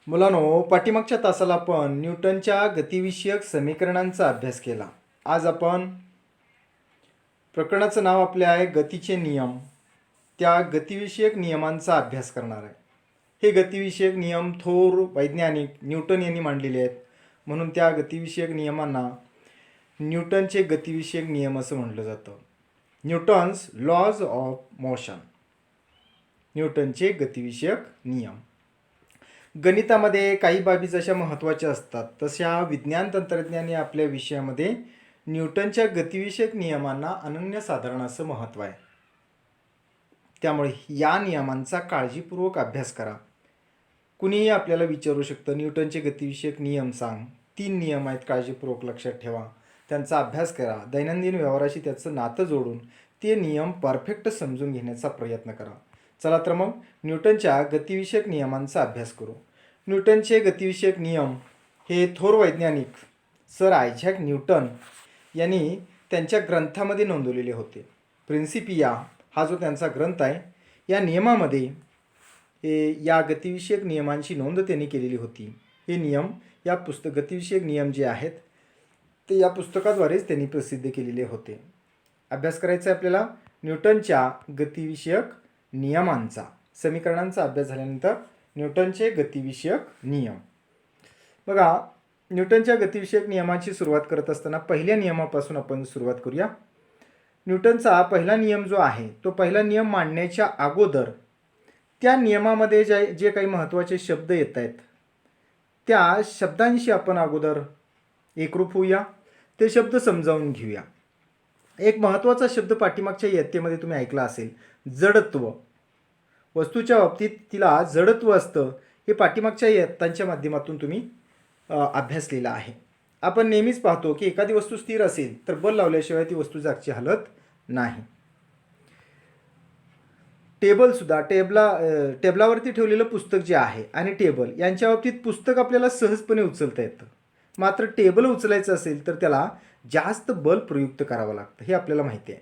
मुलांनो, पाठीमागच्या तासाला आपण न्यूटनच्या गतिविषयक समीकरणांचा अभ्यास केला. आज आपण प्रकरणाचं नाव आपले आहे गतीचे नियम. त्या गतिविषयक नियमांचा अभ्यास करणार आहे. हे गतिविषयक नियम थोर वैज्ञानिक न्यूटन यांनी मांडलेले आहेत. म्हणून त्या गतिविषयक नियमांना न्यूटनचे गतिविषयक नियम असं म्हटलं जातं. Newton's laws of motion. न्यूटनचे गतिविषयक नियम. गणितामध्ये काही बाबी जशा महत्त्वाच्या असतात तशा विज्ञान तंत्रज्ञान या आपल्या विषयामध्ये न्यूटनच्या गतिविषयक नियमांना अनन्यसाधारण असं महत्त्व आहे. त्यामुळे या नियमांचा काळजीपूर्वक अभ्यास करा. कुणीही आपल्याला विचारू शकतं न्यूटनचे गतिविषयक नियम सांग. 3 नियम आहेत, काळजीपूर्वक लक्षात ठेवा. त्यांचा अभ्यास करा. दैनंदिन व्यवहाराशी त्याचं नातं जोडून ते नियम परफेक्ट समजून घेण्याचा प्रयत्न करा. चला तर मग न्यूटनच्या गतिविषयक नियमांचा अभ्यास करू. न्यूटनचे गतिविषयक नियम हे थोर वैज्ञानिक सर आयझॅक न्यूटन यांनी त्यांच्या ग्रंथामध्ये नोंदवलेले होते. प्रिन्सिपिया हा जो त्यांचा ग्रंथ आहे, या नियमामध्ये या गतिविषयक नियमांची नोंद त्यांनी केलेली होती. हे नियम या गतिविषयक नियम जे आहेत ते या पुस्तकाद्वारेच त्यांनी प्रसिद्ध केलेले होते. अभ्यास करायचा आहे आपल्याला न्यूटनच्या गतिविषयक नियमांचा. समीकरणांचा अभ्यास झाल्यानंतर न्यूटनचे गतिविषयक नियम. बघा, न्यूटनच्या गतिविषयक नियमाची सुरुवात करत असताना पहिल्या नियमापासून आपण सुरुवात करूया. न्यूटनचा पहिला नियम जो आहे तो पहिला नियम मांडण्याच्या अगोदर त्या नियमामध्ये जे काही महत्त्वाचे शब्द येत आहेत त्या शब्दांशी आपण अगोदर एकरूप होऊया. ते शब्द समजावून घेऊया. एक महत्त्वाचा शब्द पाठीमागच्या इयत्तेमध्ये तुम्ही ऐकला असेल, जडत्व. वस्तूच्या बाबतीत तिला जडत्व असतं हे पाठीमागच्या इयत्तांच्या माध्यमातून तुम्ही अभ्यासलेलं आहे. आपण नेहमीच पाहतो की एखादी वस्तू स्थिर असेल तर बल लावल्याशिवाय ती वस्तू जागची हलत नाही. टेबलसुद्धा टेबलावरती ठेवलेलं पुस्तक जे आहे आणि टेबल यांच्या बाबतीत पुस्तक आपल्याला सहजपणे उचलता येतं. मात्र टेबल उचलायचं असेल तर त्याला जास्त बल प्रयुक्त करावं लागतं, हे आपल्याला माहिती आहे.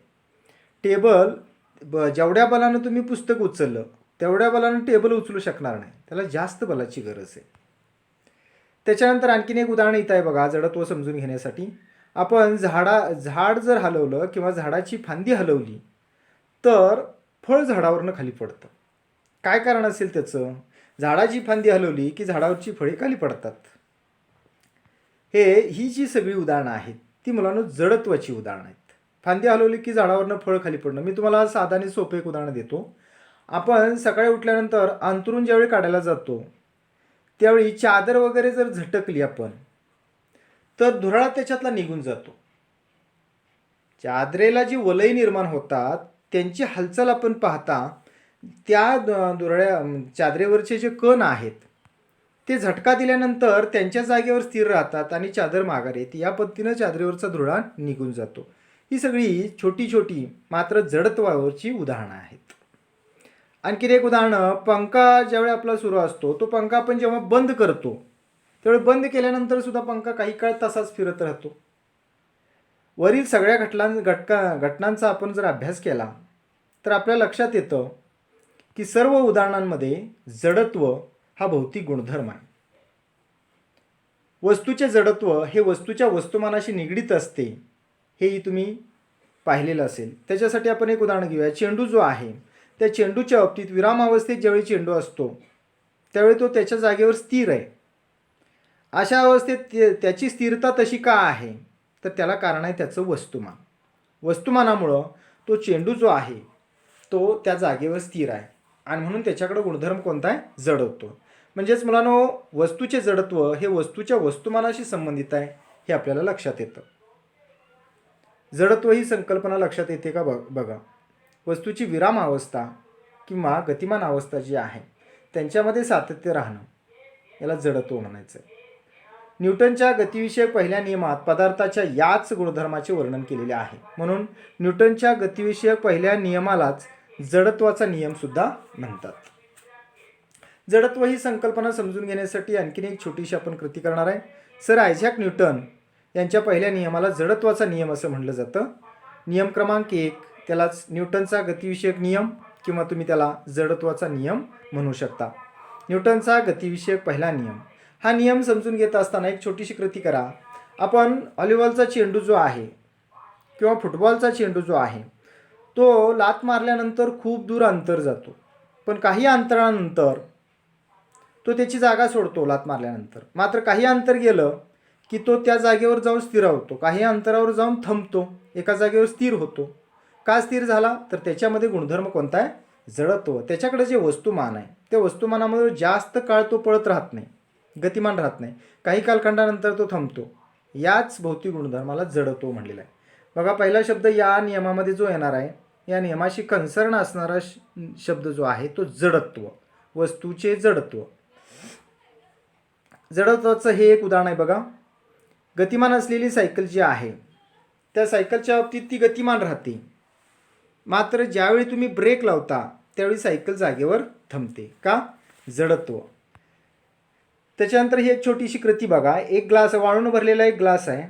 जेवढ्या बलानं तुम्ही पुस्तक उचललं तेवढ्या बलानं टेबल उचलू शकणार नाही, त्याला जास्त बलाची गरज आहे. त्याच्यानंतर आणखीन एक उदाहरण इथं आहे बघा, जडत्व समजून घेण्यासाठी. आपण झाड जर हलवलं किंवा झाडाची फांदी हलवली तर फळ झाडावरनं खाली पडतं. काय कारण असेल त्याचं? झाडाची फांदी हलवली की झाडावरची फळे खाली पडतात. ही जी सगळी उदाहरणं आहेत ती मुलांना जडत्वाची उदाहरणं आहेत. फांदी हलवली की झाडावरनं फळ खाली पडणं. मी तुम्हाला साधं आणि सोपं एक उदाहरण देतो. आपण सकाळी उठल्यानंतर अंथरूण ज्यावेळी काढायला जातो त्यावेळी चादर वगैरे जर झटकली आपण तर धुराळा त्याच्यातला निघून जातो. चादरेला जी वलय निर्माण होतात त्यांची हालचाल आपण पाहता त्या चादरेवरचे जे कण आहेत ते झटका दिल्यानंतर त्यांच्या जागेवर स्थिर राहतात आणि चादर माघार येते. या पद्धतीनं चादरीवरचा धुळा निघून जातो. ही सगळी छोटी छोटी मात्र जडत्वावरची उदाहरणं आहेत. आणखीन एक उदाहरण, पंखा ज्यावेळी आपला सुरू असतो तो पंखा आपण जेव्हा बंद करतो त्यावेळी बंद केल्यानंतर सुद्धा पंखा काही काळ तसाच फिरत राहतो. वरील सगळ्या घटनांचा आपण जर अभ्यास केला तर आपल्या लक्षात येतं की सर्व उदाहरणांमध्ये जडत्व हा भौतिक गुणधर्म आहे. वस्तूचे जडत्व हे वस्तूच्या वस्तुमानाशी निगडीत असते, हेही तुम्ही पाहिलेलं असेल. त्याच्यासाठी आपण एक उदाहरण घेऊया. चेंडू जो आहे त्या चेंडूच्या बाबतीत विरामावस्थेत ज्यावेळी चेंडू असतो त्यावेळी तो त्याच्या जागेवर स्थिर आहे. अशा अवस्थेत त्याची स्थिरता तशी का आहे तर त्याला कारण आहे त्याचं वस्तुमान. वस्तुमानामुळं तो चेंडू जो आहे तो त्या जागेवर स्थिर आहे आणि म्हणून त्याच्याकडे गुणधर्म कोणता आहे? जडत्व. म्हणजेच मुलांनो, वस्तूचे जडत्व हे वस्तूच्या वस्तुमानाशी संबंधित आहे, हे आपल्याला लक्षात येतं. जडत्व ही संकल्पना लक्षात येते का बघा. वस्तूची विराम अवस्था किंवा गतिमान अवस्था जी आहे त्यांच्यामध्ये सातत्य राहणं याला जडत्व म्हणायचं आहे. न्यूटनच्या गतिविषयक पहिल्या नियमात पदार्थाच्या याच गुणधर्माचे वर्णन केलेले आहे. म्हणून न्यूटनच्या गतिविषयक पहिल्या नियमालाच जडत्वाचा नियमसुद्धा म्हणतात. जडत्व ही संकल्पना समजून घेण्यासाठी आणखीन एक छोटीशी आपण कृती करणार आहे. सर आयझॅक न्यूटन यांच्या पहिल्या नियमाला जडत्वाचा नियम असं म्हटलं जातं. नियम क्रमांक 1 त्यालाच न्यूटनचा गतिविषयक नियम किंवा तुम्ही त्याला जडत्वाचा नियम म्हणू शकता. न्यूटनचा गतिविषयक पहिला नियम. हा नियम समजून घेत असताना एक छोटीशी कृती करा. आपण व्हॉलीबॉलचा चेंडू जो आहे किंवा फुटबॉलचा चेंडू जो आहे तो लात मारल्यानंतर खूप दूर अंतर जातो, पण काही अंतरानंतर तो त्याची जागा सोडतो लात मारल्यानंतर. मात्र काही अंतर गेलं की तो त्या जागेवर जाऊन स्थिरावतो, काही अंतरावर जाऊन थांबतो, एका जागेवर स्थिर होतो. का स्थिर झाला? तर त्याच्यामध्ये गुणधर्म कोणता आहे? जडत्व. त्याच्याकडे जे वस्तुमान आहे त्या वस्तुमानामध्ये जास्त काळ तो पळत राहत नाही, गतिमान राहत नाही, काही कालखंडानंतर तो थांबतो. याच भौतिक गुणधर्माला जडत्व म्हणलेला आहे. बघा, पहिला शब्द या नियमामध्ये जो येणार आहे, या नियमाशी कन्सर्न असणारा शब्द जो आहे तो जडत्व, वस्तूचे जडत्व. जडत्वाचं हे एक उदाहरण आहे. बघा, गतिमान असलेली सायकल जी आहे त्या सायकलच्या बाबतीत ती गतिमान राहते, मात्र ज्यावेळी तुम्ही ब्रेक लावता त्यावेळी सायकल जागेवर थांबते. का? जडत्व. त्याच्यानंतर ही एक छोटीशी कृती बघा. एक ग्लास, वाळून भरलेला एक ग्लास आहे,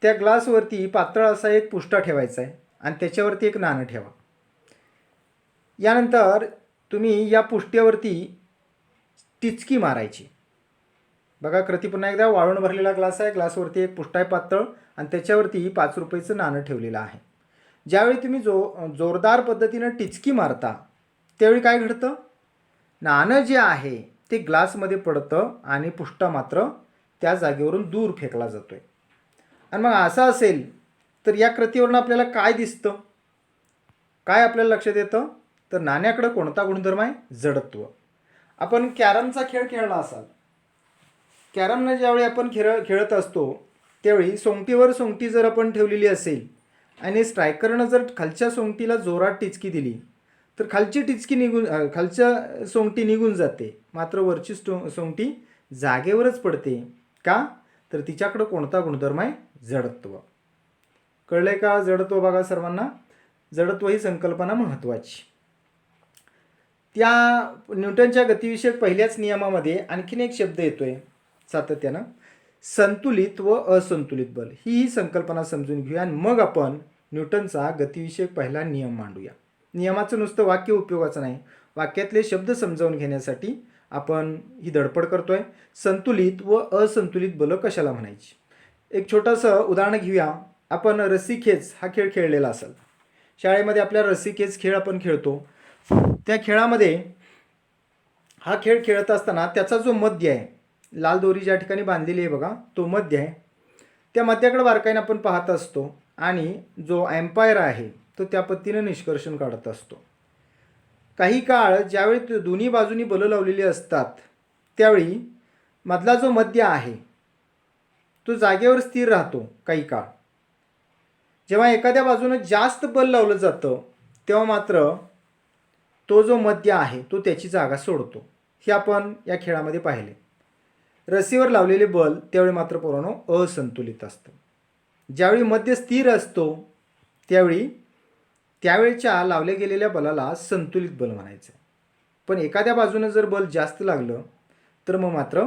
त्या ग्लासवरती पातळ असा एक पुष्टा ठेवायचा आहे आणि त्याच्यावरती एक नाणं ठेवा. यानंतर तुम्ही या पुष्ट्यावरती टिचकी मारायची. बघा, कृती पुन्हा एकदा. वाळून भरलेला ग्लास आहे, ग्लासवरती एक पुष्टा आहे पातळ आणि त्याच्यावरती 5 रुपयाचं नाणं ठेवलेलं आहे. ज्यावेळी तुम्ही जोरदार पद्धतीनं टिचकी मारता त्यावेळी काय घडतं? नाणं जे आहे ते ग्लासमध्ये पडतं आणि पुष्टा मात्र त्या जागेवरून दूर फेकला जातो आहे. आणि मग असं असेल तर या कृतीवरून आपल्याला काय दिसतं? काय आपल्याला लक्षात येतं? तर नाण्याकडं कोणता गुणधर्म आहे? जडत्व. आपण कॅरमचा खेळ खेळला असाल. कॅरमनं ज्यावेळी आपण खेळत असतो त्यावेळी सोंगटीवर सोंगटी जर आपण ठेवलेली असेल आणि स्ट्रायकरनं जर खालच्या सोंगटीला जोरात टिचकी दिली तर खालच्या सोंगटी निघून जाते, मात्र वरची सोंगटी जागेवरच पडते. का? तर तिच्याकडं कोणता गुणधर्म आहे? जडत्व. कळलंय का? जडत्व. बघा सर्वांना, जडत्व ही संकल्पना महत्त्वाची. त्या न्यूटनच्या गतिविषयक पहिल्याच नियमामध्ये आणखीन एक शब्द येतोय सातत्यानं, संतुलित व असंतुलित बल. ही संकल्पना समजून घेऊया आणि मग आपण न्यूटनचा गतिविषयक पहिला नियम मांडूया. नियमाचं नुसतं वाक्य उपयोगाचं नाही, वाक्यातले शब्द समजावून घेण्यासाठी आपण ही धडपड करतोय. संतुलित व असंतुलित बल कशाला म्हणायची? एक छोटंसं उदाहरण घेऊया. आपण रस्सीखेच हा खेळ खेळलेला असेल. शाळेमध्ये आपल्या रस्सीखेच खेळ आपण खेळतो. त्या खेळामध्ये हा खेळ खेळत असताना त्याचा जो मध्य आहे, लाल दोरी ज्या ठिकाणी बांधलेली आहे बघा, तो मध्य आहे. त्या मध्याकडे बारकाईने आपण पाहत असतो आणि जो एम्पायर आहे तो त्या पद्धतीने निष्कर्षण काढत असतो. काही काळ ज्यावेळी दोन्ही बाजूनी बलं लावलेली असतात त्यावेळी मधला जो मध्य आहे तो जागेवर स्थिर राहतो काही काळ. जेव्हा एखाद्या बाजूनं जास्त बल लावलं जातं तेव्हा मात्र तो जो मध्य आहे तो त्याची जागा सोडतो. हे आपण या खेळामध्ये पाहिले. रस्सीवर लावलेले बल त्यावेळी मात्र पोरांनो असंतुलित असतं. ज्यावेळी मध्य स्थिर असतो त्यावेळच्या लावल्या गेलेल्या बलाला संतुलित बल म्हणायचं. पण एखाद्या बाजूनं जर बल जास्त लागलं तर मग मात्र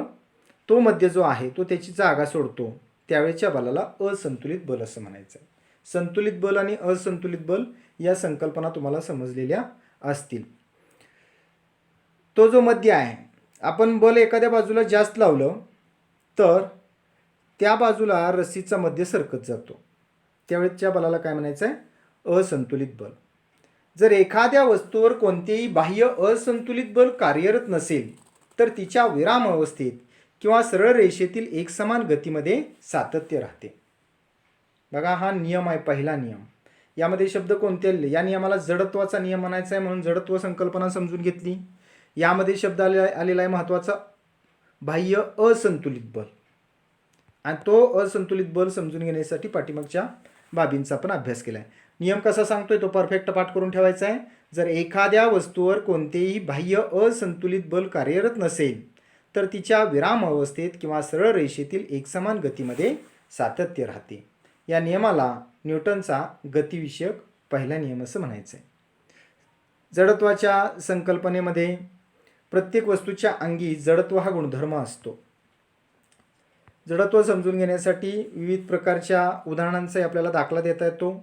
तो मध्य जो आहे तो त्याची जागा सोडतो, त्यावेळच्या बलाला असंतुलित बल असं म्हणायचं. संतुलित बल आणि असंतुलित बल या संकल्पना तुम्हाला समजलेल्या असतील. तो जो मध्य आहे, आपण बल एखाद्या बाजूला जास्त लावलं तर त्या बाजूला रस्सीचा मध्य सरकत जातो, त्यावेळेच्या बलाला काय म्हणायचं आहे? असंतुलित बल. जर एखाद्या वस्तूवर कोणतेही बाह्य असंतुलित बल कार्यरत नसेल तर तिच्या विराम अवस्थेत किंवा सरळ रेषेतील एकसमान गतीमध्ये सातत्य राहते. बघा, हा नियम आहे पहिला नियम. यामध्ये शब्द कोणते आले? या नियमाला जडत्वाचा नियम म्हणायचा आहे म्हणून जडत्व संकल्पना समजून घेतली. यामध्ये शब्द आलेला आहे महत्त्वाचा, बाह्य असंतुलित बल. आणि तो असंतुलित बल समजून घेण्यासाठी पाठीमागच्या बाबींचा पण अभ्यास केला आहे. नियम कसा सांगतोय तो परफेक्ट पाठ करून ठेवायचा आहे. जर एखाद्या वस्तूवर कोणतेही बाह्य असंतुलित बल कार्यरत नसेल तर तिच्या विराम अवस्थेत किंवा सरळ रेषेतील एकसमान गतीमध्ये सातत्य राहते. या नियमाला न्यूटनचा गतिविषयक पहिला नियम असं म्हणायचं आहे. जडत्वाच्या संकल्पनेमध्ये प्रत्येक वस्तूच्या अंगी जडत्व हा गुणधर्म असतो. जडत्व समजून घेण्यासाठी विविध प्रकारच्या उदाहरणांचाही आपल्याला दाखला देता येतो.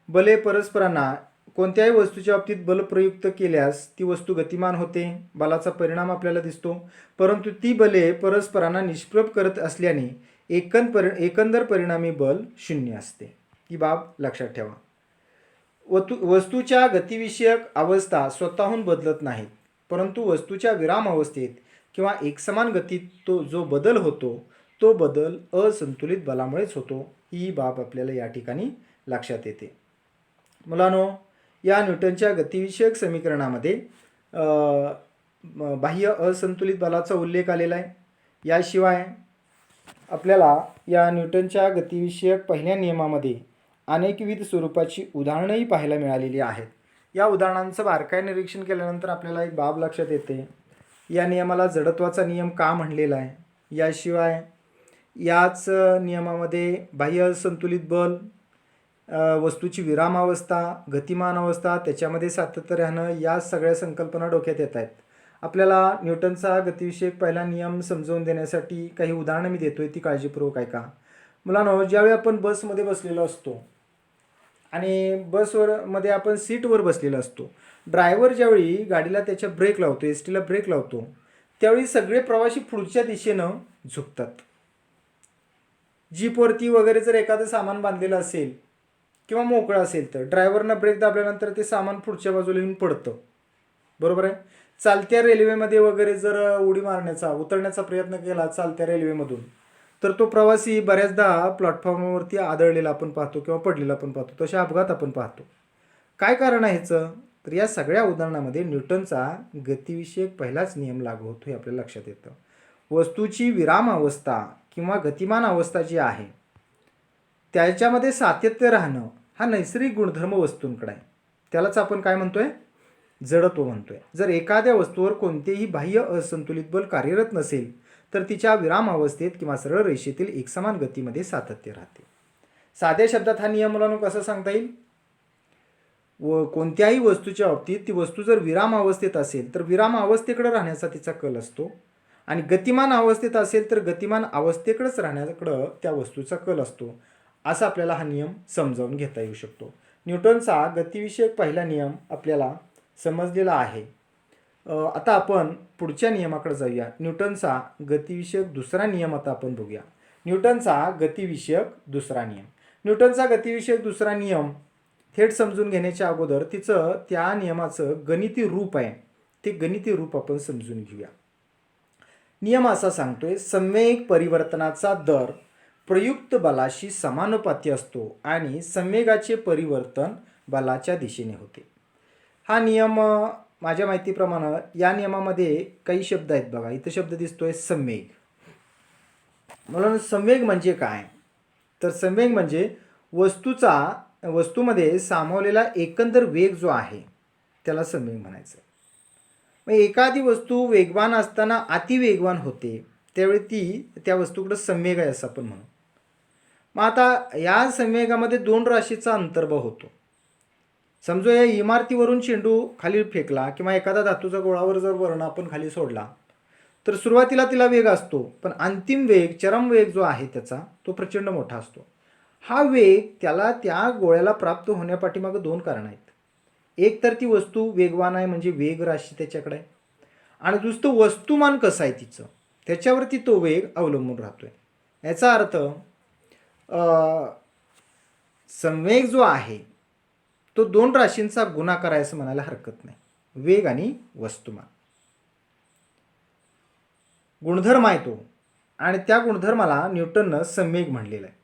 बले परस्परांना कोणत्याही वस्तूच्या बाबतीत बल प्रयुक्त केल्यास ती वस्तू गतिमान होते, बलाचा परिणाम आपल्याला दिसतो. परंतु ती बले परस्परांना निष्प्रभ करत असल्याने एकंदर परिणामी बल शून्य असते. ही बाब लक्षात ठेवा. वस्तूच्या गतिविषयक अवस्था स्वतःहून बदलत नाहीत, परंतु वस्तूच्या विराम अवस्थेत किंवा एकसमान गतीत जो बदल होतो तो बदल असंतुलित बलामुळेच होतो. ही बाब आपल्याला या ठिकाणी लक्षात येते. मुलांनो, या न्यूटनच्या गतिविषयक समीकरणामध्ये बाह्य असंतुलित बलाचा उल्लेख आलेला आहे. याशिवाय आपल्याला या न्यूटनच्या गतिविषयक पहिल्या नियमामध्ये अनेकविध स्वरूपाची उदाहरणंही पाहायला मिळालेली आहेत. या उदाहरणांचं बारकाईने निरीक्षण केल्यानंतर आपल्याला एक बाब लक्षात येते. या नियमाला जडत्वाचा नियम का म्हणलेला आहे. याशिवाय याच नियमामध्ये बाह्य असंतुलित बल, वस्तूची विरामावस्था, गतिमान अवस्था, त्याच्यामध्ये सातत्य राहणं, या सगळ्या संकल्पना डोक्यात येत आहेत. आपल्याला न्यूटनचा गतिविषयक पहिला नियम समजावून देण्यासाठी काही उदाहरणं मी देतोय, ती काळजीपूर्वक ऐका. मुलांनो, ज्यावेळी आपण बसमध्ये बसलेलो असतो आणि मध्ये आपण सीटवर बसलेलो असतो, ड्रायव्हर ज्यावेळी गाडीला त्याच्या ब्रेक लावतो, एस टीला ब्रेक लावतो, त्यावेळी सगळे प्रवासी पुढच्या दिशेनं झुकतात. जीपवरती वगैरे जर एखादं सामान बांधलेलं असेल किंवा मोकळं असेल तर ड्रायव्हरनं ब्रेक दाबल्यानंतर ते सामान पुढच्या बाजूला येऊन पडतं. बरोबर आहे. चालत्या रेल्वेमध्ये वगैरे जर उडी मारण्याचा, उतरण्याचा प्रयत्न केला चालत्या रेल्वेमधून, तर तो प्रवासी बऱ्याचदा प्लॅटफॉर्मवरती आदळलेला आपण पाहतो किंवा पडलेला आपण पाहतो. तसे अपघात आपण पाहतो. काय कारण आहे ह्याचं? तर या सगळ्या उदाहरणामध्ये न्यूटनचा गतिविषयक पहिलाच नियम लागू होतो हे आपल्याला लक्षात येतं. वस्तूची विराम अवस्था किंवा गतिमान अवस्था जी आहे त्याच्यामध्ये सातत्य राहणं हा नैसर्गिक गुणधर्म वस्तूंकडे आहे. त्यालाच आपण काय म्हणतोय? जडत्व म्हणतोय. जर एखाद्या वस्तूवर कोणतेही बाह्य असंतुलित बल कार्यरत नसेल तर तिच्या विराम अवस्थेत किंवा सरळ रेषेतील एकसमान गतीमध्ये सातत्य राहते. साध्या शब्दात हा नियम मुलांनो कसा सांगता येईल? कोणत्याही वस्तूच्या बाबतीत ती वस्तू जर विराम अवस्थेत असेल तर विराम अवस्थेकडे राहण्याचा तिचा कल असतो, आणि गतिमान अवस्थेत असेल तर गतिमान अवस्थेकडेच राहण्याकडं त्या वस्तूचा कल असतो. असा आपल्याला हा नियम समजावून घेता येऊ शकतो. न्यूटनचा गतिविषयक पहिला नियम आपल्याला समजलेला आहे. आता आपण पुढच्या नियमाकडे जाऊया. न्यूटनचा गतिविषयक दुसरा नियम आता आपण बघूया. न्यूटनचा गतिविषयक दुसरा नियम. न्यूटनचा गतिविषयक दुसरा नियम थेट समजून घेण्याच्या अगोदर त्या नियमाचं गणिती रूप आहे, ते गणिती रूप आपण समजून घेऊया. नियम असा सांगतोय, संवेग परिवर्तनाचा दर प्रयुक्त बलाशी समानुपाती असतो आणि संवेगाचे परिवर्तन बलाच्या दिशेने होते. हा नियम माझ्या माहितीप्रमाणे या नियमामध्ये काही शब्द आहेत बघा. इथं शब्द दिसतोय संवेग. म्हणून संवेग म्हणजे काय? तर संवेग म्हणजे वस्तूमध्ये सामावलेला एकंदर वेग जो आहे त्याला संवेग म्हणायचं. मग एखादी वस्तू वेगवान असताना अतिवेगवान होते त्यावेळी ती त्या वस्तूकडे संवेग आहे असं आपण म्हणू. मग आता या संवेगामध्ये दोन राशीचा अंतर्भाव होतो. समजू या इमारतीवरून चेंडू खाली फेकला किंवा एखादा धातूचा गोळावर जर वर्ण आपण खाली सोडला तर सुरुवातीला तिला वेग असतो, पण अंतिम वेग, चरम वेग जो आहे त्याचा तो प्रचंड मोठा असतो. हा वेग त्या गोळ्याला प्राप्त होण्यापाठीमागे दोन कारण आहेत. एक तर ती वस्तू वेगवान आहे म्हणजे वेग राशी त्याच्याकडे आहे, आणि दुसरं वस्तुमान कसं आहे तिचं त्याच्यावरती तो वेग अवलंबून राहतोय. याचा अर्थ संवेग जो आहे तो दोन राशींचा गुणाकार आहे असं म्हणायला हरकत नाही. वेग आणि वस्तुमान गुणधर्म आहे तो, आणि त्या गुणधर्माला न्यूटननं संवेग म्हणलेला आहे.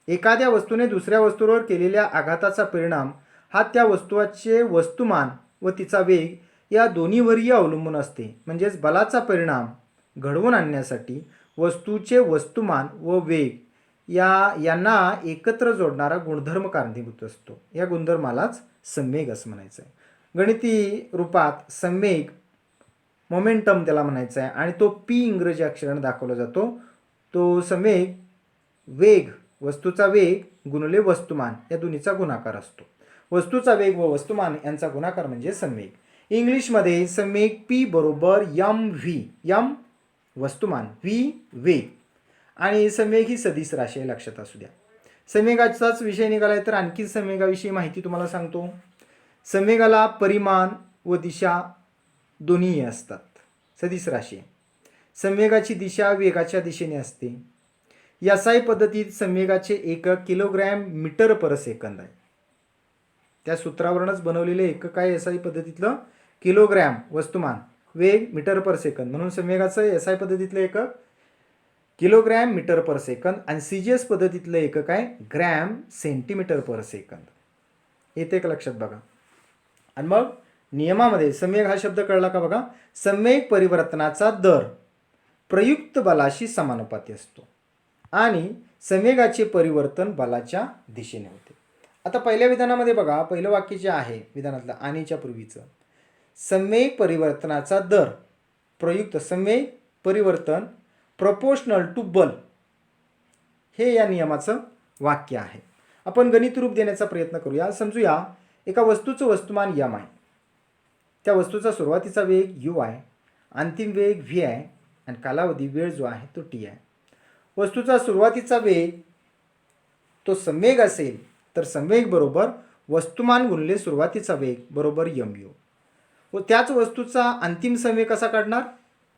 एखाद्या वस्तूने दुसऱ्या वस्तूवर केलेल्या आघाताचा परिणाम हा त्या वस्तूचे वस्तुमान व तिचा वेग या दोन्हीवरही अवलंबून असते. म्हणजेच बलाचा परिणाम घडवून आणण्यासाठी वस्तूचे वस्तुमान व वेग यांना एकत्र जोडणारा गुणधर्म कारणीभूत असतो. या गुणधर्मालाच संवेग असं म्हणायचं आहे. गणिती रूपात संवेग मोमेंटम त्याला म्हणायचं आहे, आणि तो पी इंग्रजी अक्षराने दाखवला जातो. तो संवेग वेग, वस्तूचा वेग गुणिले वस्तुमान या दोन्हीचा गुणाकार असतो. वस्तूचा वेग व वस्तुमान यांचा गुणाकार म्हणजे संवेग. इंग्लिशमध्ये संवेग पी बरोबर एम व्ही, एम वस्तुमान, व्ही वेग, आणि संवेग ही सदिश राशी लक्षात असू द्या. संवेगाचाच विषय निघालाय तर आणखी संवेगाविषयी माहिती तुम्हाला सांगतो. संवेगाला परिमाण व दिशा दोन्ही असतात. सदिश राशी आहे. संवेगाची दिशा वेगाच्या दिशेने असते. SI पद्धतीत संवेगाचे एकक किलोग्रॅम मीटर पर सेकंद आहे. त्या सूत्रावरूनच बनवलेले एकक आहे SI पद्धतीतलं किलोग्रॅम वस्तुमान, वेग मीटर पर सेकंद. म्हणून संवेगाचं SI पद्धतीतलं एकक किलोग्रॅम मीटर पर सेकंद आणि CGS पद्धतीतलं एकक आहे ग्रॅम सेंटीमीटर पर सेकंद. येते का लक्षात बघा. आणि मग नियमामध्ये संवेग हा शब्द कळला का बघा. संवेग परिवर्तनाचा दर प्रयुक्त बलाशी समानुपाती असतो आणि संवेगाचे परिवर्तन बलाच्या दिशेने होते. आता पहिल्या विधानामध्ये बघा, पहिलं वाक्य जे आहे विधानातलं आणीच्या पूर्वीचं, संवेग परिवर्तनाचा दर प्रयुक्त संवेग परिवर्तन प्रपोर्शनल टू बल, हे या नियमाचं वाक्य आहे. आपण गणित रूप देण्याचा प्रयत्न करूया. समजूया एका वस्तूचं वस्तुमान m आहे. त्या वस्तूचा सुरुवातीचा वेग u आहे, अंतिम वेग v आहे आणि कालावधी वेळ जो आहे तो t आहे. वस्तूचा सुरुवातीचा वेग तो संवेग असेल तर संवेग बरोबर वस्तुमान गुणिले सुरुवातीचा वेग बरोबर mu. व त्याच वस्तूचा अंतिम संवेग कसा काढणार?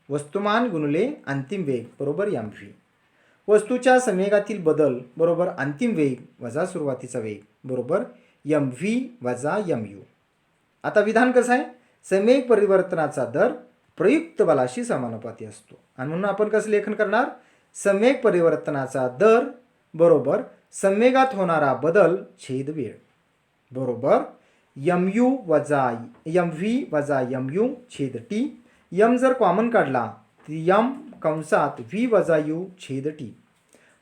वस्तुमान गुणिले अंतिम वेग बरोबर mv. वस्तूच्या संवेगातील बदल बरोबर अंतिम वेग वजा सुरुवातीचा वेग बरोबर mv वजा mu. आता विधान कसं आहे? संवेग परिवर्तनाचा दर प्रयुक्त बलाशी समानुपाती असतो आणि म्हणून आपण कसं लेखन करणार? संवेग परिवर्तनाचा दर बरोबर संवेगात होणारा बदल छेद वेळ बरोबर mu वजा mv वजा mu छेद t. m जर कॉमन काढला तर m कंसात v वजा u छेद t.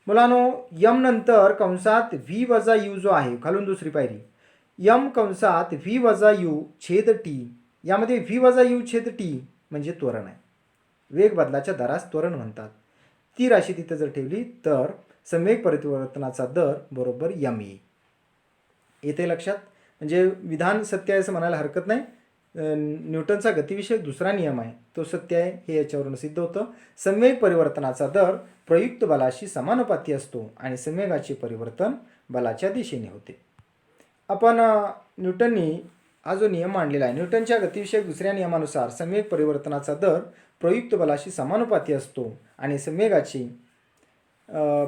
मुलांनो m नंतर कंसात v वजा u जो आहे खालून दुसरी पायरी, m कंसात v वजा u छेद t. यामध्ये v वजा u छेद t म्हणजे त्वरण आहे. वेग बदलाच्या दरास त्वरण म्हणतात. ती राशी तिथे जर ठेवली तर संवेग परिवर्तनाचा दर बरोबर m येईल. येते लक्षात? म्हणजे विधान सत्य आहे असं म्हणायला हरकत नाही. न्यूटनचा गतिविषयक दुसरा नियम आहे तो सत्य आहे हे याच्यावरून सिद्ध होतं. संवेग परिवर्तनाचा दर प्रयुक्त बलाशी समानुपाती असतो आणि संवेगाचे परिवर्तन बलाच्या दिशेने होते. आपण न्यूटननी हा जो नियम मांडलेला आहे, न्यूटनच्या गतिविषयक दुसऱ्या नियमानुसार संवेग परिवर्तनाचा दर प्रयुक्त बलाशी समानुपाती असतो आणि संवेगाचे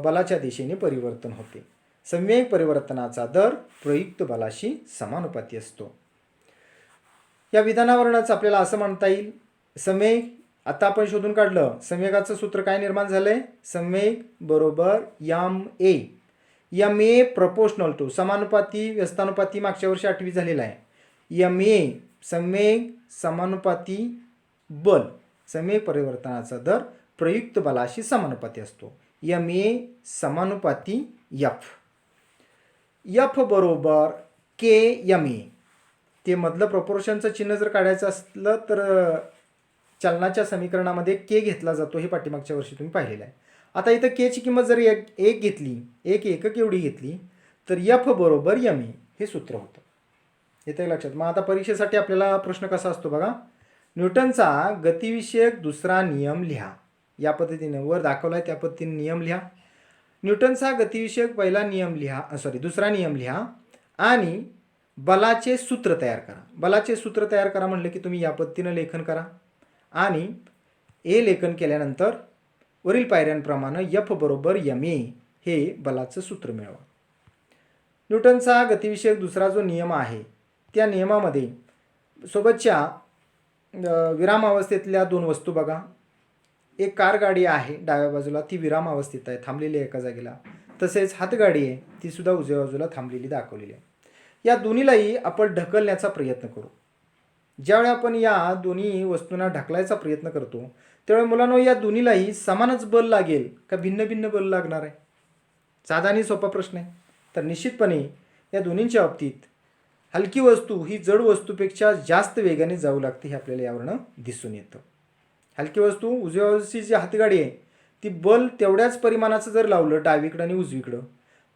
बलाच्या दिशेने परिवर्तन होते. संवेग परिवर्तनाचा दर प्रयुक्त बलाशी समानुपाती असतो. या विधानावरूनच आपल्याला असं म्हणता येईल संवेग आता आपण शोधून काढलं. संवेगाचं सूत्र काय निर्माण झालंय? संवेग बरोबर ma प्रपोर्शनल टू समानुपाती व्यस्तानुपाती मागच्या वर्षी 8वी झालेला आहे. ma संवेग समानुपाती बल, संवेग परिवर्तनाचा दर प्रयुक्त बलाशी समानुपाती असतो. ma समानुपाती f बरोबर kma. ते मधलं प्रपोर्शनचं चिन्ह जर काढायचं असलं तर चलनाच्या समीकरणामध्ये के घेतला जातो, हे पाठीमागच्या वर्षी तुम्ही पाहिलेलं आहे. आता इथं के ची किंमत जर एक घेतली, एक एकक एवढी घेतली तर एफ बरोबर एम ए हे सूत्र होतं. येतं लक्षात? मग आता परीक्षेसाठी आपल्याला प्रश्न कसा असतो बघा. न्यूटनचा गतिविषयक दुसरा नियम लिहा. या पद्धतीने वर दाखवला आहे त्या पद्धतीने नियम लिहा. न्यूटनचा गतिविषयक पहिला नियम लिहा, दुसरा नियम लिहा आणि बलाचे सूत्र तयार करा. बलाचे सूत्र तयार करा म्हणलं की तुम्ही या पद्धतीनं लेखन करा आणि ए लेखन केल्यानंतर वरील पायऱ्यांप्रमाणे एफ बरोबर एम ए हे बलाचं सूत्र मिळवा. न्यूटनचा गतिविषयक दुसरा जो नियम आहे त्या नियमामध्ये सोबतच्या विरामावस्थेतल्या दोन वस्तू बघा. एक कार गाडी आहे डाव्या बाजूला, ती विरामावस्थेत आहे, थांबलेली आहे एका जागेला. तसेच हातगाडी आहे, ती सुद्धा उजव्या बाजूला थांबलेली दाखवलेली आहे. या दोन्हीलाही आपण ढकलण्याचा प्रयत्न करू. ज्यावेळी आपण या दोन्ही वस्तूंना ढकलायचा प्रयत्न करतो त्यावेळी मुलांनो या दोन्हीलाही समानच बल लागेल का भिन्न भिन्न बल लागणार आहे? साधा आणि सोपा प्रश्न आहे. तर निश्चितपणे या दोन्हींच्या बाबतीत हलकी वस्तू ही जड वस्तूपेक्षा जास्त वेगाने जाऊ लागते हे आपल्याला यावरून दिसून येतं. हलकी वस्तू उजव्या बाजूची जी हातगाडी आहे ती बल तेवढ्याच परिमाणाचं जर लावलं डावीकडं आणि उजवीकडं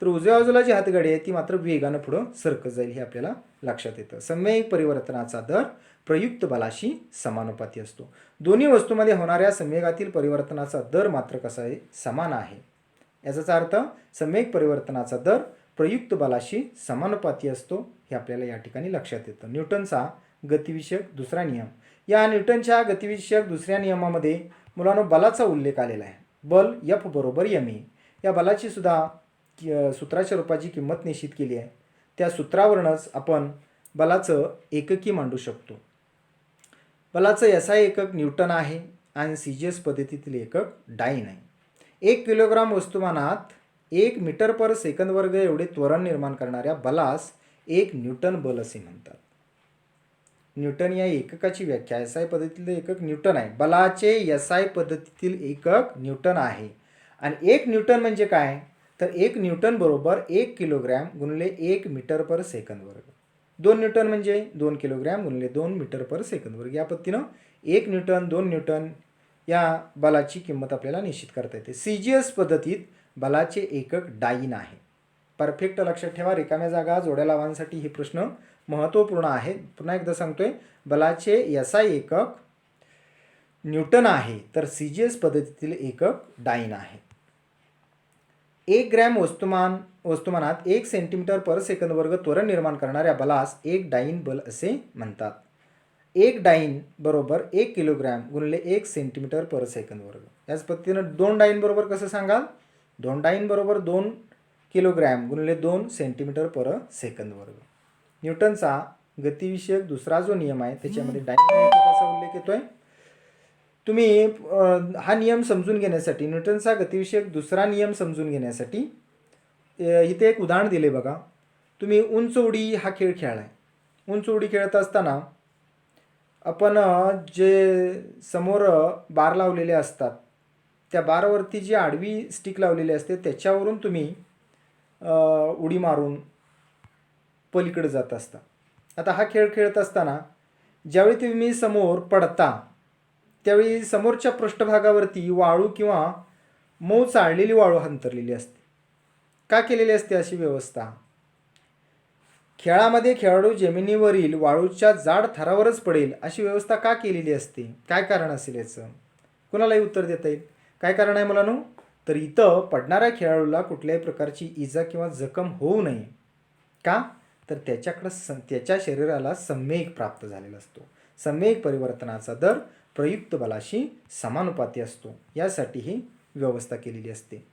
तर उजव्या बाजूला जी हातगाडी आहे ती मात्र वेगानं पुढं सरकत जाईल हे आपल्याला लक्षात येतं. संवेग परिवर्तनाचा दर प्रयुक्त बलाशी समानुपाती असतो. दोन्ही वस्तूंमध्ये होणाऱ्या संवेगातील परिवर्तनाचा दर मात्र कसा आहे? समान आहे. याचाच अर्थ संवेग परिवर्तनाचा दर प्रयुक्त बलाशी समानुपाती असतो हे आपल्याला या ठिकाणी लक्षात येतं. न्यूटनचा गतिविषयक दुसरा नियम. या न्यूटनच्या गतिविषयक दुसऱ्या नियमामध्ये मुलांनो बलाचा उल्लेख आलेला आहे. बल F बरोबर ma. या बलाची सुद्धा सूत्राच्या रूपाची किंमत निश्चित केली आहे. त्या सूत्रावरूनच आपण बलाचं एककी मांडू शकतो. बलाचं SI एकक न्यूटन आहे आणि CGS पद्धतीतील एकक डाईन आहे. 1 किलोग्राम वस्तुमानात 1 मीटर पर सेकंद वर्ग एवढे त्वरण निर्माण करणाऱ्या बलास 1 न्यूटन बल असे म्हणतात. न्यूटन या एककाची व्याख्या SI पद्धतीतील एकक न्यूटन आहे. बलाचे SI पद्धतीतील एकक न्यूटन आहे. आणि 1 न्यूटन म्हणजे काय तर 1 न्यूटन बरोबर 1 किलोग्रॅम गुणिले 1 मीटर पर सेकंद वर्ग. 2 न्यूटन म्हणजे 2 किलोग्रॅम गुणिले 2 मीटर पर सेकंद वर्ग. या पद्धतीनं 1 न्यूटन 2 न्यूटन या बलाची किंमत आपल्याला निश्चित करता येते. CGS पद्धतीत बलाचे एकक डाईन आहे. परफेक्ट लक्षात ठेवा. रिकाम्या जागा जोड्या लावांसाठी हे प्रश्न महत्त्वपूर्ण आहे. पुन्हा एकदा सांगतोय बलाचे SI एकक न्यूटन आहे तर CGS पद्धतीतील एकक डाईन आहे. 1 ग्रॅम वस्तुमानात 1 सेंटीमीटर पर सेकंद वर्ग त्वरण निर्माण करणाऱ्या बलास 1 डाईन बल असे म्हणतात. 1 डाईन बरोबर 1 किलोग्रॅम गुणिले 1 सेंटीमीटर पर सेकंद वर्ग. याच पद्धतीनं 2 डाईन बरोबर कसं सांगाल 2 डाईन बरोबर 2 किलोग्रॅम गुणिले 2 सेंटीमीटर पर सेकंद वर्ग. न्यूटनचा गतिविषयक दुसरा जो नियम आहे त्याच्यामध्ये डाईन एककाचा उल्लेख येतोय. तुम्ही हा नियम समजून घेण्यासाठी न्यूटनचा गतिविषयक दुसरा नियम समजून घेण्यासाठी इथे एक उदाहरण दिले बघा. तुम्ही उंच उडी हा खेळ खेळलाय. उंच उडी खेळत असताना आपण जे समोर बार लावलेले असतात त्या बारवरती जी आडवी स्टिक लावलेली असते त्याच्यावरून तुम्ही उडी मारून पलीकडे जात असता. आता हा खेळ खेळत असताना ज्यावेळी तुम्ही समोर पडता त्यावेळी समोरच्या पृष्ठभागावरती वाळू किंवा मऊ चाळलेली वाळू अंतरलेली असते. का केलेली असते अशी व्यवस्था? खेळामध्ये खेळाडू जमिनीवरील वाळूच्या जाड थरावरच पडेल अशी व्यवस्था का केलेली असते? काय कारण असेल याचं? कोणालाही उत्तर देता येईल. काय कारण आहे मुलांनो? तर इथं पडणाऱ्या खेळाडूला कुठल्याही प्रकारची इजा किंवा जखम होऊ नये. का तर त्याच्या शरीराला सम्यक प्राप्त झालेला असतो. सम्यक परिवर्तनाचा दर प्रयुक्त बलाशी समानुपाती असतो. यासाठी ही व्यवस्था केलेली असते.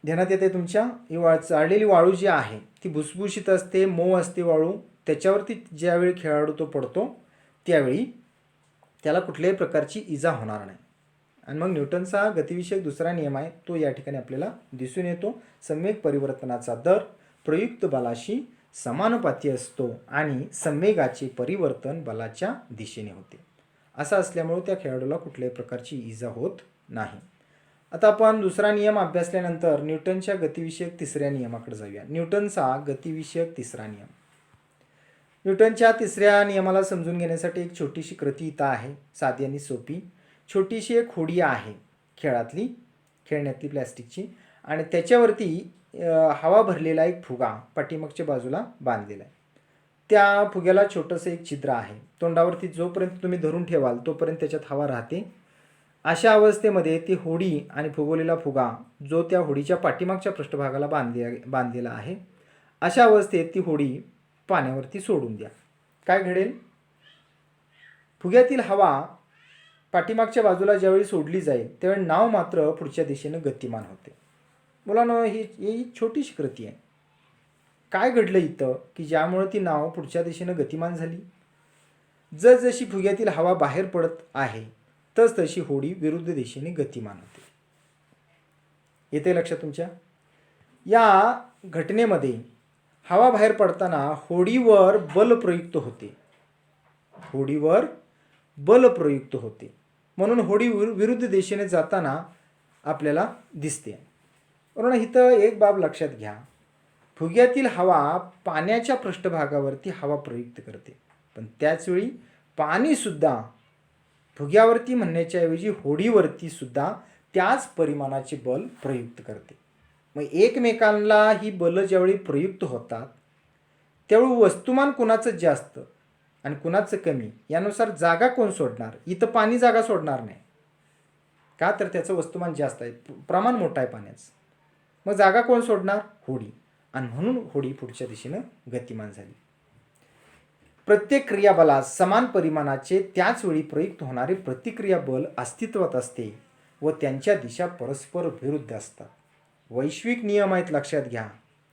ध्यानात येते तुमच्या ही चाळलेली वाळू जी आहे ती भुसभुशीत असते, मऊ असते वाळू. त्याच्यावरती ज्यावेळी खेळाडू तो पडतो त्यावेळी त्याला कुठल्याही प्रकारची इजा होणार नाही. आणि मग न्यूटनचा गतिविषयक दुसरा नियम आहे तो या ठिकाणी आपल्याला दिसून येतो. सम्यक परिवर्तनाचा दर प्रयुक्त बलाशी समानुपाती असतो आणि संवेगाचे परिवर्तन बलाच्या दिशेने होते. असं असल्यामुळे त्या खेळाडूला कुठल्याही प्रकारची इजा होत नाही. आता आपण दुसरा नियम अभ्यासल्यानंतर न्यूटनच्या गतिविषयक तिसऱ्या नियमाकडे जाऊया. न्यूटनचा गतिविषयक तिसरा नियम. न्यूटनच्या तिसऱ्या नियमाला समजून घेण्यासाठी एक छोटीशी कृती इथं आहे, साधी आणि सोपी. छोटीशी एक होडी आहे खेळण्यातली प्लॅस्टिकची आणि त्याच्यावरती हवा भरलेला एक फुगा पाठीमागच्या बाजूला बांधलेला आहे. त्या फुग्याला छोटंसं एक छिद्र आहे. तोंडावरती जोपर्यंत तुम्ही धरून ठेवाल तोपर्यंत त्याच्यात हवा राहते. अशा अवस्थेमध्ये ती होडी आणि फुगवलेला फुगा जो त्या होडीच्या पाठीमागच्या पृष्ठभागाला बांधलेला आहे अशा अवस्थेत ती होडी पाण्यावरती सोडून द्या. काय घडेल? फुग्यातील हवा पाठीमागच्या बाजूला ज्यावेळी सोडली जाईल त्यावेळी नाव मात्र पुढच्या दिशेनं गतिमान होते. मुलांनो ही छोटीशी कृती आहे. काय घडलं इथं की ज्यामुळे ती नाव पुढच्या दिशेनं गतिमान झाली? जशी फुग्यातील हवा बाहेर पडत आहे तशी होडी विरुद्ध दिशेने गतिमान होते. येते लक्षात तुमच्या? या घटनेमध्ये हवा बाहेर पडताना होडीवर बल प्रयुक्त होते. म्हणून होडी विरुद्ध दिशेने जाताना आपल्याला दिसते. म्हणून इथं एक बाब लक्षात घ्या. फुग्यातील हवा पाण्याच्या पृष्ठभागावरती हवा प्रयुक्त करते पण त्याचवेळी पाणीसुद्धा फुग्यावरती म्हणण्याच्या ऐवजी होडीवरती सुद्धा त्याच परिमाणाचे बल प्रयुक्त करते. मग एकमेकांना ही बल ज्यावेळी प्रयुक्त होतात त्यावेळी वस्तुमान कुणाचं जास्त आणि कुणाचं कमी यानुसार जागा कोण सोडणार? इथं पाणी जागा सोडणार नाही. का तर त्याचं वस्तुमान जास्त आहे, प्रमाण मोठं आहे पाण्याचं. मग जागा कोण सोडणार? होडी. आणि म्हणून होडी पुढच्या दिशेनं गतिमान झाली. प्रत्येक क्रियाबलास समान परिमाणाचे त्याच वेळी प्रयुक्त होणारे प्रतिक्रिया बल अस्तित्वात असते व त्यांच्या दिशा परस्पर विरुद्ध असतात. वैश्विक नियम आहेत, लक्षात घ्या.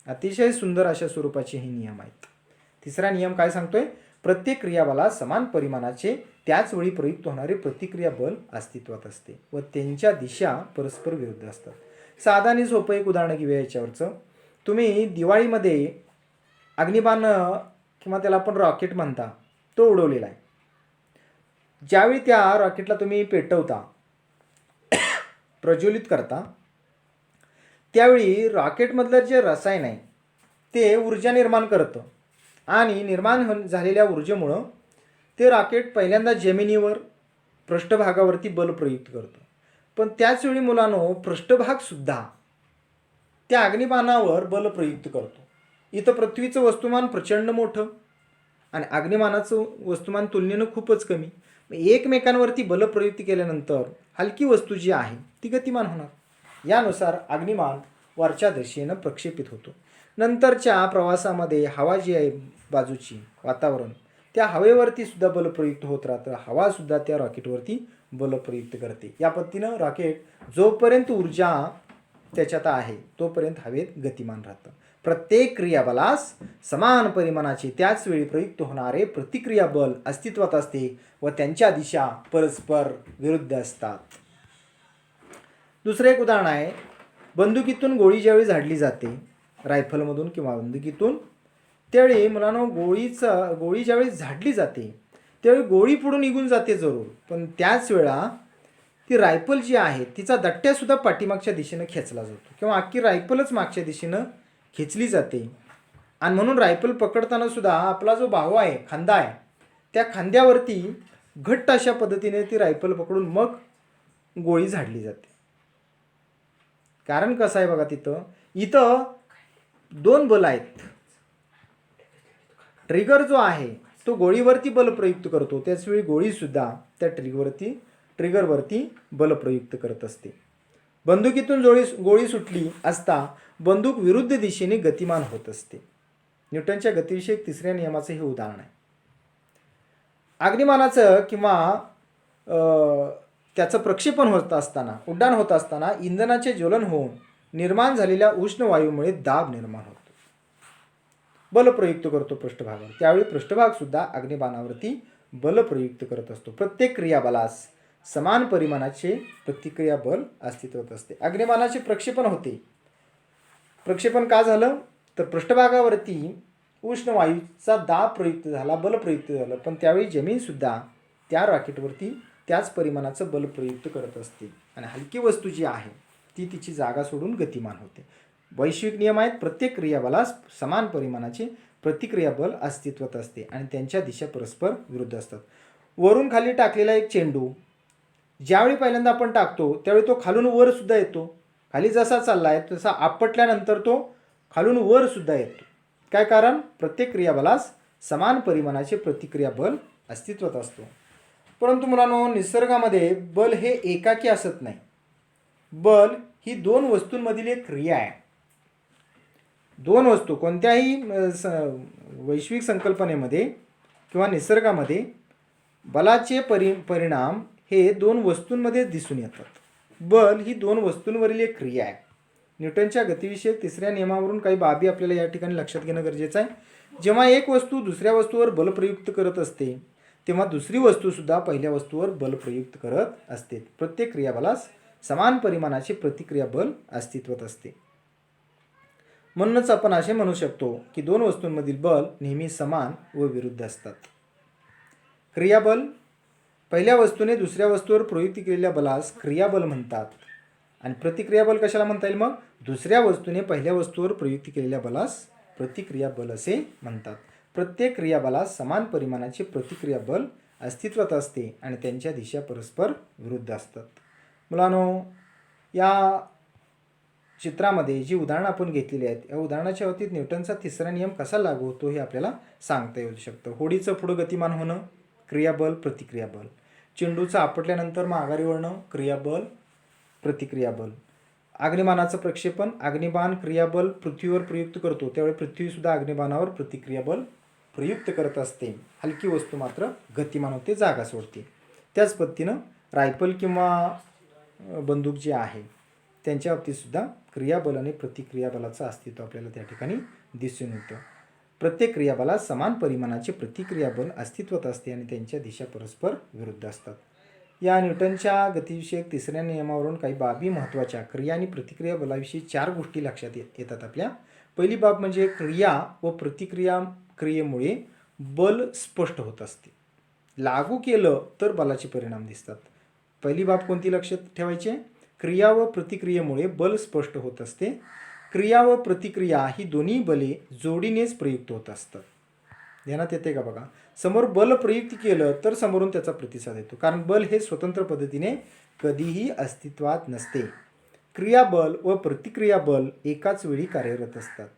अतिशय सुंदर अशा स्वरूपाचे हे नियम आहेत. तिसरा नियम काय सांगतोय? प्रत्येक क्रियाबलास समान परिमाणाचे त्याच वेळी प्रयुक्त होणारे प्रतिक्रिया बल अस्तित्वात असते व त्यांच्या दिशा परस्पर विरुद्ध असतात. साधा आणि सोपं एक उदाहरण घेऊया याच्यावरचं. तुम्ही दिवाळीमध्ये अग्निबाण किंवा त्याला आपण रॉकेट म्हणता, तो उडवलेला आहे. ज्यावेळी त्या रॉकेटला तुम्ही पेटवता, प्रज्वलित करता, त्यावेळी रॉकेटमधलं जे रसायन आहे ते ऊर्जा निर्माण करतं आणि निर्माण झालेल्या ऊर्जेमुळं ते रॉकेट पहिल्यांदा जमिनीवर पृष्ठभागावरती बल प्रयुक्त करतं. पण त्याचवेळी मुलांनो, पृष्ठभागसुद्धा त्या अग्निबाणावर बल प्रयुक्त करतो. इथं पृथ्वीचं वस्तुमान प्रचंड मोठं आणि अग्निबाणाचं वस्तुमान तुलनेनं खूपच कमी. एकमेकांवरती बल प्रयुक्त केल्यानंतर हलकी वस्तू जी आहे ती गतिमान होणार. यानुसार अग्निबाण वरच्या दिशेनं प्रक्षेपित होतो. नंतरच्या प्रवासामध्ये हवा जी आहे बाजूची वातावरण, त्या हवेवरती सुद्धा बल प्रयुक्त होत राहतं. हवासुद्धा त्या रॉकेटवरती बल प्रयुक्त करते. या पद्धतीनं रॉकेट जोपर्यंत ऊर्जा त्याच्यात आहे तोपर्यंत हवेत गतिमान राहतं. प्रत्येक क्रियाबलास समान परिमाणाचे त्याच वेळी प्रयुक्त होणारे प्रतिक्रिया बल अस्तित्वात असते व त्यांच्या दिशा परस्पर विरुद्ध असतात. दुसरं एक उदाहरण आहे. बंदुकीतून गोळी ज्यावेळी झाडली जाते, रायफलमधून किंवा बंदुकीतून, त्यावेळी मुलांनो गोळी ज्यावेळी झाडली जाते त्यावेळी गोळी पुढून निघून जाते जरूर, पण त्याच वेळा ती रायफल जी आहे तिचा दट्ट्यासुद्धा पाठीमागच्या दिशेनं खेचला जातो किंवा अख्खी रायफलच मागच्या दिशेनं खेचली जाते. आणि म्हणून रायफल पकडताना सुद्धा आपला जो बाहू आहे, खांदा आहे, त्या खांद्यावरती घट्ट अशा पद्धतीने ती रायफल पकडून मग गोळी झाडली जाते. कारण कसं आहे बघा, इथं दोन बल आहेत. ट्रिगर जो आहे तो गोळीवरती बल प्रयुक्त करतो, त्याचवेळी गोळीसुद्धा त्या ट्रिगरवरती बल प्रयुक्त करत असते. बंदुकीतून गोळी सुटली असता बंदूक विरुद्ध दिशेने गतिमान होत असते. न्यूटनच्या गतिविषयक तिसऱ्या नियमाचं हे उदाहरण आहे. अग्निबाणाचं किंवा त्याचं प्रक्षेपण होत असताना, उड्डाण होत असताना इंधनाचे ज्वलन होऊन निर्माण झालेल्या उष्ण वायूमुळे दाब निर्माण होतो. बल प्रयुक्त करतो पृष्ठभागावर. त्यावेळी पृष्ठभागसुद्धा अग्निबाणावरती बल प्रयुक्त करत असतो. प्रत्येक क्रियाबलास समान परिमाणाचे प्रतिक्रिया बल अस्तित्वात असते. अग्निबाणाचे प्रक्षेपण होते. प्रक्षेपण का झालं तर पृष्ठभागावरती उष्ण वायूचा दाब प्रयुक्त झाला, बल प्रयुक्त झालं, पण त्यावेळी जमीनसुद्धा त्या रॉकेटवरती त्याच परिमाणाचं बल प्रयुक्त करत असते आणि हलकी वस्तू जी आहे ती तिची जागा सोडून गतिमान होते. वैश्विक नियम आहेत. प्रत्येक क्रियाबलास समान परिमाणाचे प्रतिक्रिया बल अस्तित्वात असते आणि त्यांच्या दिशा परस्पर विरुद्ध असतात. वरून खाली टाकलेला एक चेंडू ज्यावेळी पहिल्यांदा आपण टाकतो त्यावेळी तो खालून वर सुद्धा येतो. खाली जसा चालला आहे तसा आपटल्यानंतर तो खालून वर सुद्धा येतो. काय कारण? प्रत्येक क्रियाबलास समान परिमाणाचे प्रतिक्रिया बल अस्तित्वात असतो. परंतु मुलांनो, निसर्गामध्ये बल हे एकाकी असत नाही. बल ही दोन वस्तूंमधील एक क्रिया आहे. दोन वस्तू कोणत्याही वैश्विक संकल्पनेमध्ये किंवा निसर्गामध्ये बलाचे परिणाम हे दोन वस्तूंमध्ये दिसून येतात. बल ही दोन वस्तूंवरील एक क्रिया आहे. न्यूटनच्या गतिविषयक तिसऱ्या नियमावरून काही बाबी आपल्याला या ठिकाणी लक्षात घेणं गरजेचं आहे. जेव्हा एक वस्तू दुसऱ्या वस्तूवर बल प्रयुक्त करत असते तेव्हा दुसरी वस्तूसुद्धा पहिल्या वस्तूवर बल प्रयुक्त करत असते. प्रत्येक क्रियाबलास समान परिमाणाचे प्रतिक्रिया बल अस्तित्वात असते. म्हणूनच आपण असे म्हणू शकतो की दोन वस्तूंमधील बल नेहमी समान व विरुद्ध असतात. क्रियाबल पहिल्या वस्तूने दुसऱ्या वस्तूवर प्रयुक्त केलेल्या बलास क्रियाबल म्हणतात आणि प्रतिक्रियाबल कशाला म्हणता येईल? मग दुसऱ्या वस्तूने पहिल्या वस्तूवर प्रयुक्त केलेल्या बलास प्रतिक्रिया बल असे म्हणतात. प्रत्येक क्रियाबलास समान परिमाणाचे प्रतिक्रिया बल अस्तित्वात असते आणि त्यांच्या दिशा परस्पर विरुद्ध असतात. मुलांनो, या चित्रामध्ये जी उदाहरणं आपण घेतलेली आहेत या उदाहरणाच्या बाबतीत न्यूटनचा तिसरा नियम कसा लागू होतो हे आपल्याला सांगता येऊ शकतं. होडीचं पुढं गतिमान होणं, क्रियाबल प्रतिक्रियाबल. चेंडूचं आपटल्यानंतर माघारी वळणं, क्रियाबल प्रतिक्रियाबल. अग्निबाणाचं प्रक्षेपण, अग्निबाण क्रियाबल पृथ्वीवर प्रयुक्त करतो त्यावेळी पृथ्वीसुद्धा अग्निबाणावर प्रतिक्रियाबल प्रयुक्त करत असते. हलकी वस्तू मात्र गतिमान होते, जागा सोडते. त्याच पद्धतीनं रायफल किंवा बंदूक जे आहे त्यांच्या बाबतीतसुद्धा क्रियाबल आणि प्रतिक्रियाबलाचं अस्तित्व आपल्याला त्या ठिकाणी दिसून येतं. प्रत्येक क्रियाबलात समान परिमाणाचे प्रतिक्रियाबल अस्तित्वात असते आणि त्यांच्या दिशा परस्पर विरुद्ध असतात. या न्यूटनच्या गतिविषयक तिसऱ्या नियमावरून काही बाबी महत्त्वाच्या क्रिया आणि प्रतिक्रिया बलाविषयी 4 गोष्टी लक्षात येतात आपल्या. पहिली बाब म्हणजे क्रिया व क्रियेमुळे बल स्पष्ट होत असते. लागू केलं तर बलाचे परिणाम दिसतात. पहिली बाब कोणती लक्षात ठेवायची? क्रिया व प्रतिक्रियेमुळे बल स्पष्ट होत असते. क्रिया व प्रतिक्रिया ही दोन्ही बले जोडीनेच प्रयुक्त होत असतात. ध्यानात येते का बघा? समोर बल प्रयुक्त केलं तर समोरून त्याचा प्रतिसाद येतो, कारण बल हे स्वतंत्र पद्धतीने कधीही अस्तित्वात नसते. क्रियाबल व प्रतिक्रियाबल एकाच वेळी कार्यरत असतात.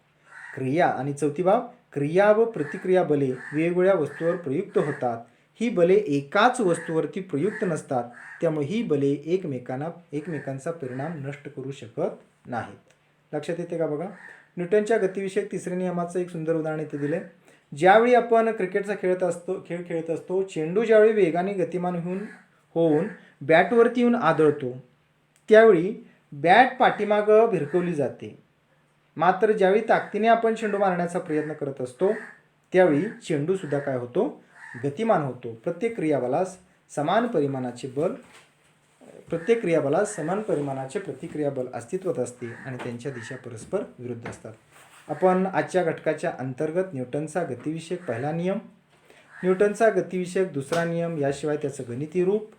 क्रिया आणि चौथी बाब, क्रिया व प्रतिक्रिया बले वेगवेगळ्या वस्तूवर प्रयुक्त होतात. ही बले एकाच वस्तूवरती प्रयुक्त नसतात, त्यामुळे ही बले एकमेकांचा परिणाम नष्ट करू शकत नाहीत. लक्षात येते का बघा? न्यूटनच्या गतिविषयक तिसऱ्या नियमाचं एक सुंदर उदाहरण इथे दिलं. ज्यावेळी आपण क्रिकेटचा खेळ खेळत असतो, चेंडू ज्यावेळी वेगाने गतिमान होऊन बॅटवरती येऊन आदळतो त्यावेळी बॅट पाठीमागं भिरकवली जाते. मात्र ज्यावेळी ताकदीने आपण चेंडू मारण्याचा प्रयत्न करत असतो त्यावेळी चेंडूसुद्धा काय होतो? गतिमान होतो. प्रत्येक क्रियाबलास समान परिमाणाचे प्रतिक्रियाबल अस्तित्वात असते आणि त्यांच्या दिशा परस्पर विरुद्ध असतात. आपण आजच्या घटकाच्या अंतर्गत न्यूटनचा गतिविषयक पहिला नियम, न्यूटनचा गतिविषयक दुसरा नियम, याशिवाय त्याचं गणिती रूप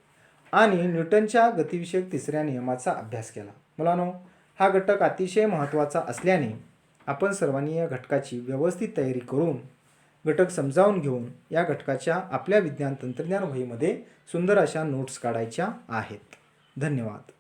आणि न्यूटनच्या गतिविषयक तिसऱ्या नियमाचा अभ्यास केला. मुलांनो, हा घटक अतिशय महत्त्वाचा असल्याने आपण सर्वांनी या घटकाची व्यवस्थित तयारी करून घटक समजावून घेऊन या घटकाच्या आपल्या विज्ञान तंत्रज्ञान वहीमध्ये सुंदर अशा नोट्स काढायच्या आहेत. धन्यवाद.